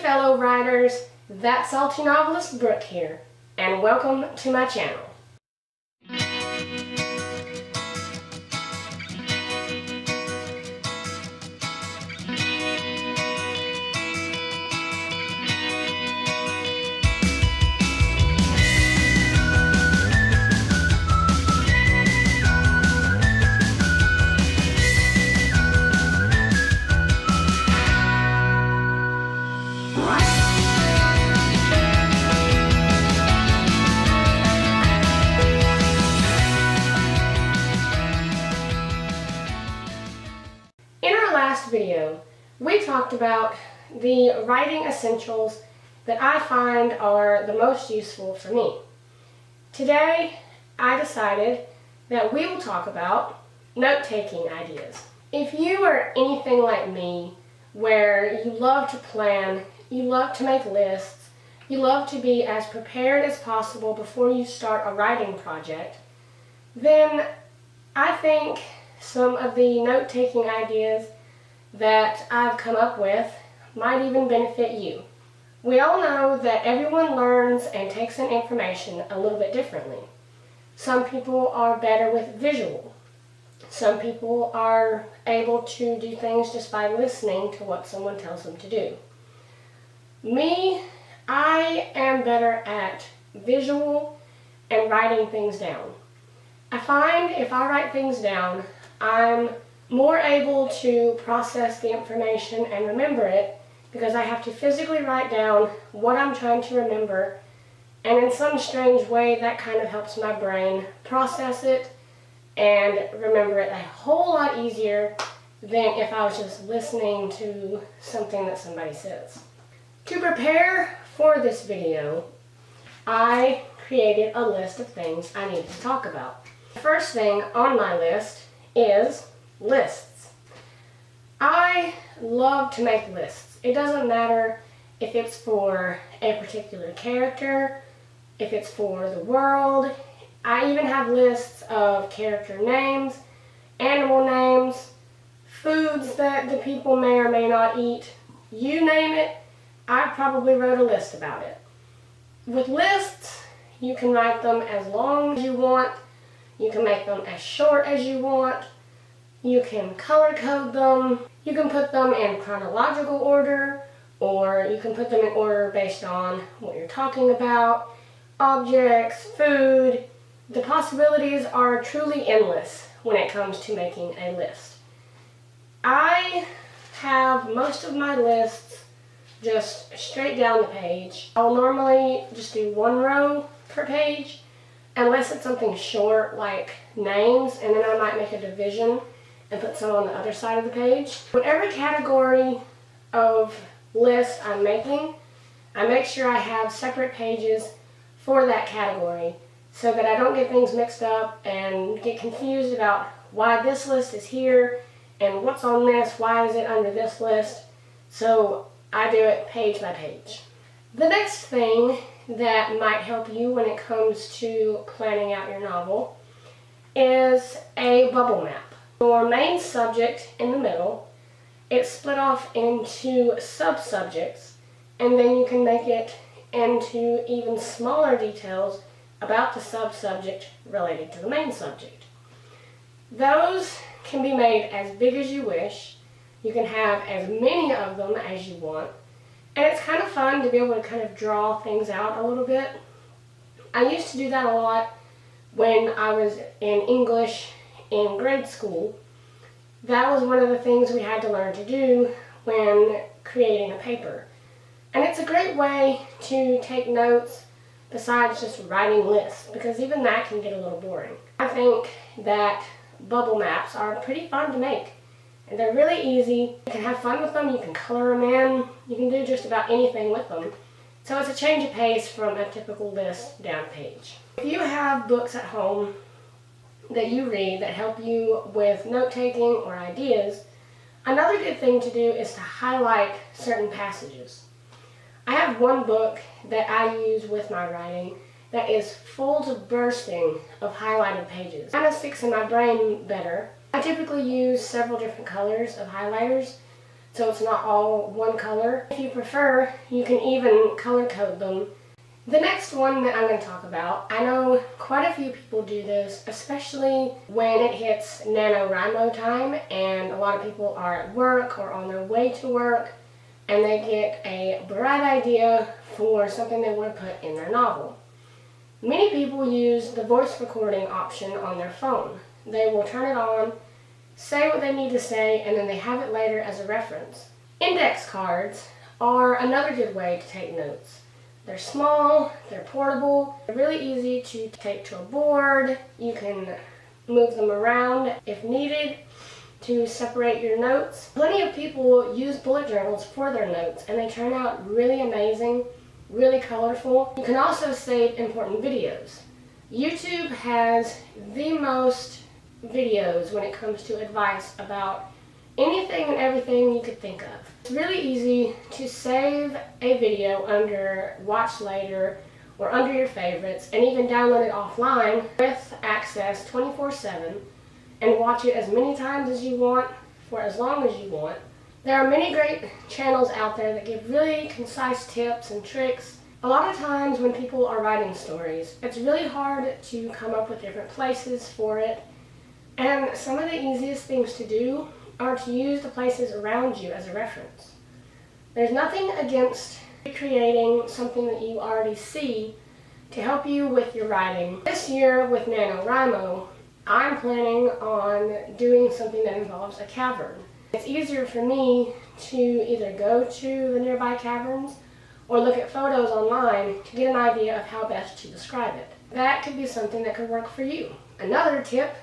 fellow writers, That Salty Novelist Brooke here, and welcome to my channel. In our last video, we talked about the writing essentials that I find are the most useful for me. Today, I decided that we will talk about note-taking ideas. If you are anything like me, where you love to plan, you love to make lists, you love to be as prepared as possible before you start a writing project, then I think some of the note-taking ideas that I've come up with might even benefit you. We all know that everyone learns and takes in information a little bit differently. Some people are better with visual. Some people are able to do things just by listening to what someone tells them to do. Me, I am better at visual and writing things down. I find if I write things down, I'm more able to process the information and remember it because I have to physically write down what I'm trying to remember, and in some strange way that kind of helps my brain process it and remember it a whole lot easier than if I was just listening to something that somebody says. To prepare for this video, I created a list of things I needed to talk about. The first thing on my list is lists. I love to make lists. It doesn't matter if it's for a particular character, if it's for the world. I even have lists of character names, animal names, foods that the people may or may not eat. You name it, I probably wrote a list about it. With lists, you can write them as long as you want. You can make them as short as you want. You can color code them. You can put them in chronological order, or you can put them in order based on what you're talking about, objects, food. The possibilities are truly endless when it comes to making a list. I have most of my lists just straight down the page. I'll normally just do one row per page, unless it's something short like names, and then I might make a division and put some on the other side of the page. Whatever category of list I'm making, I make sure I have separate pages for that category so that I don't get things mixed up and get confused about why this list is here and what's on this, why is it under this list. So I do it page by page. The next thing that might help you when it comes to planning out your novel is a bubble map. Your main subject in the middle, it's split off into sub-subjects, and then you can make it into even smaller details about the sub-subject related to the main subject. Those can be made as big as you wish. You can have as many of them as you want. And it's kind of fun to be able to kind of draw things out a little bit. I used to do that a lot when I was in English in grade school. That was one of the things we had to learn to do when creating a paper. And it's a great way to take notes besides just writing lists, because even that can get a little boring. I think that bubble maps are pretty fun to make. And they're really easy. You can have fun with them, you can color them in, you can do just about anything with them. So it's a change of pace from a typical list down page. If you have books at home that you read that help you with note-taking or ideas, another good thing to do is to highlight certain passages. I have one book that I use with my writing that is full to bursting of highlighted pages. It kind of sticks in my brain better. I typically use several different colors of highlighters so it's not all one color. If you prefer, you can even color code them. The next one that I'm going to talk about, I know quite a few people do this, especially when it hits NaNoWriMo time and a lot of people are at work or on their way to work and they get a bright idea for something they want to put in their novel. Many people use the voice recording option on their phone. They will turn it on, say what they need to say, and then they have it later as a reference. Index cards are another good way to take notes. They're small, they're portable, they're really easy to take to a board. You can move them around if needed to separate your notes. Plenty of people use bullet journals for their notes and they turn out really amazing, really colorful. You can also save important videos. YouTube has the most videos when it comes to advice about anything and everything you could think of. It's really easy to save a video under Watch Later or under your favorites and even download it offline with access 24/7 and watch it as many times as you want for as long as you want. There are many great channels out there that give really concise tips and tricks. A lot of times when people are writing stories, it's really hard to come up with different places for it, and some of the easiest things to do are to use the places around you as a reference. There's nothing against recreating something that you already see to help you with your writing. This year with NaNoWriMo, I'm planning on doing something that involves a cavern. It's easier for me to either go to the nearby caverns or look at photos online to get an idea of how best to describe it. That could be something that could work for you. Another tip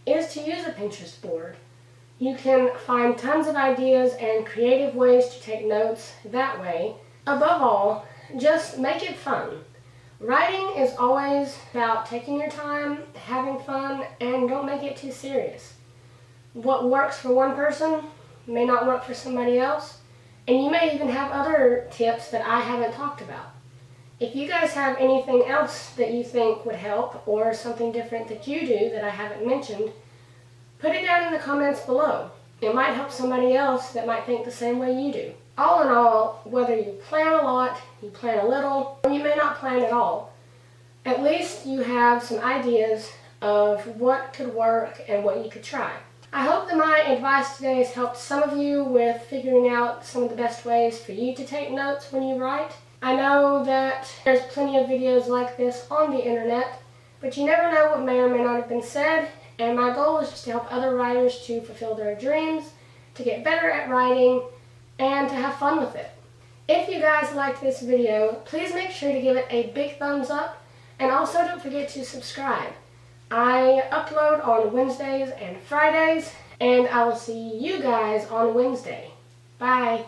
is to use a Pinterest board. You can find tons of ideas and creative ways to take notes that way. Above all, just make it fun. Writing is always about taking your time, having fun, and don't make it too serious. What works for one person may not work for somebody else, and you may even have other tips that I haven't talked about. If you guys have anything else that you think would help or something different that you do that I haven't mentioned, put it down in the comments below. It might help somebody else that might think the same way you do. All in all, whether you plan a lot, you plan a little, or you may not plan at all, at least you have some ideas of what could work and what you could try. I hope that my advice today has helped some of you with figuring out some of the best ways for you to take notes when you write. I know that there's plenty of videos like this on the internet, but you never know what may or may not have been said, and my goal is just to help other writers to fulfill their dreams, to get better at writing, and to have fun with it. If you guys liked this video, please make sure to give it a big thumbs up, and also don't forget to subscribe. I upload on Wednesdays and Fridays, and I will see you guys on Wednesday. Bye!